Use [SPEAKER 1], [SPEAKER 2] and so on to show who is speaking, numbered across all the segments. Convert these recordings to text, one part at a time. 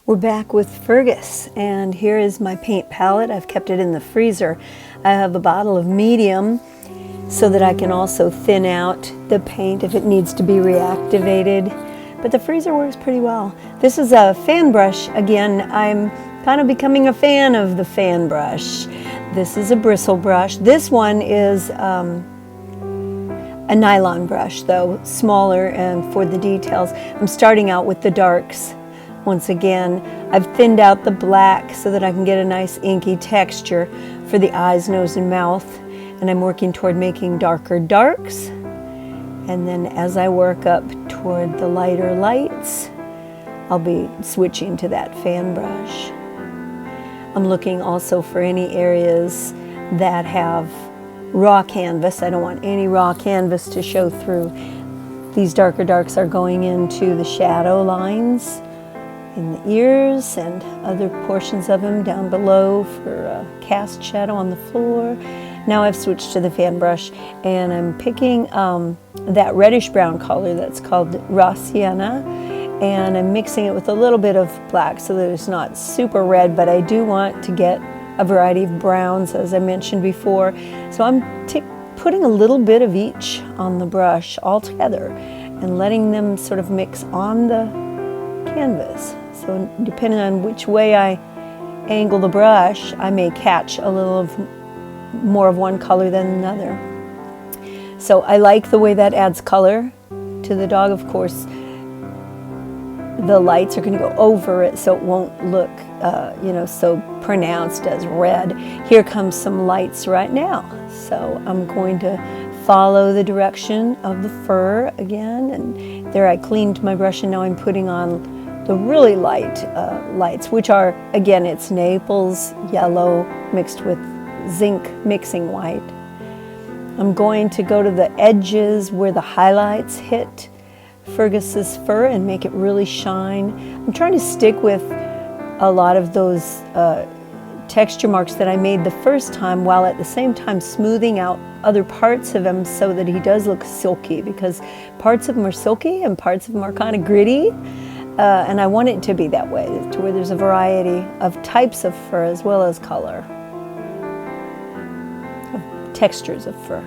[SPEAKER 1] We're back with Fergus, and here is my paint palette. I've kept it in the freezer. I have a bottle of medium so that I can also thin out the paint if it needs to be reactivated. But the freezer works pretty well. This is a fan brush. Again, I'm kind of becoming a fan of the fan brush. This is a bristle brush. This one is a nylon brush, though smaller and for the details. I'm starting out with the darks. Once again, I've thinned out the black so that I can get a nice inky texture for the eyes, nose, and mouth. And I'm working toward making darker darks. And then as I work up toward the lighter lights, I'll be switching to that fan brush. I'm looking also for any areas that have raw canvas. I don't want any raw canvas to show through. These darker darks are going into the shadow lines in the ears and other portions of them down below for a cast shadow on the floor. Now I've switched to the fan brush and I'm picking that reddish brown color that's called raw sienna, and I'm mixing it with a little bit of black so that it's not super red, but I do want to get a variety of browns, as I mentioned before. So I'm putting a little bit of each on the brush all together and letting them sort of mix on the canvas. So depending on which way I angle the brush, I may catch a little of more of one color than another. So I like the way that adds color to the dog. Of course, the lights are going to go over it so it won't look so pronounced as red. Here comes some lights right now. So I'm going to follow the direction of the fur again, and there I cleaned my brush, and now I'm putting on the really light lights, which are, again, it's Naples yellow mixed with zinc mixing white. I'm going to go to the edges where the highlights hit Fergus's fur and make it really shine. I'm trying to stick with a lot of those texture marks that I made the first time, while at the same time smoothing out other parts of him so that he does look silky, because parts of him are silky and parts of him are kind of gritty. And I want it to be that way, to where there's a variety of types of fur as well as color, of textures of fur.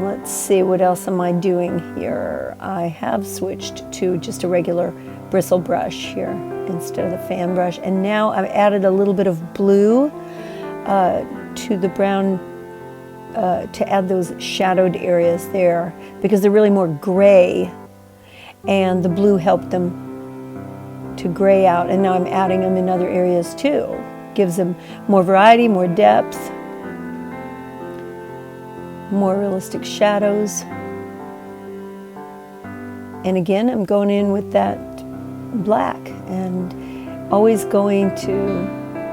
[SPEAKER 1] Let's see, what else am I doing here? I have switched to just a regular bristle brush here instead of the fan brush. And now I've added a little bit of blue to the brown to add those shadowed areas there, because they're really more gray, and the blue helped them to gray out. And now I'm adding them in other areas too. Gives them more variety, more depth, more realistic shadows. And again, I'm going in with that black and always going to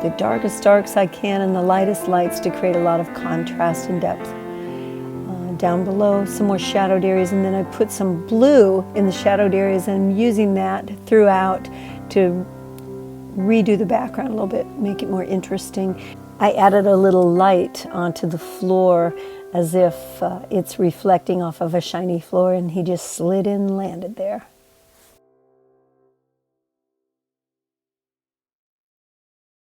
[SPEAKER 1] the darkest darks I can and the lightest lights to create a lot of contrast and depth. Down below, some more shadowed areas, and then I put some blue in the shadowed areas, and I'm using that throughout to redo the background a little bit, make it more interesting. I added a little light onto the floor as if it's reflecting off of a shiny floor, and he just slid in and landed there.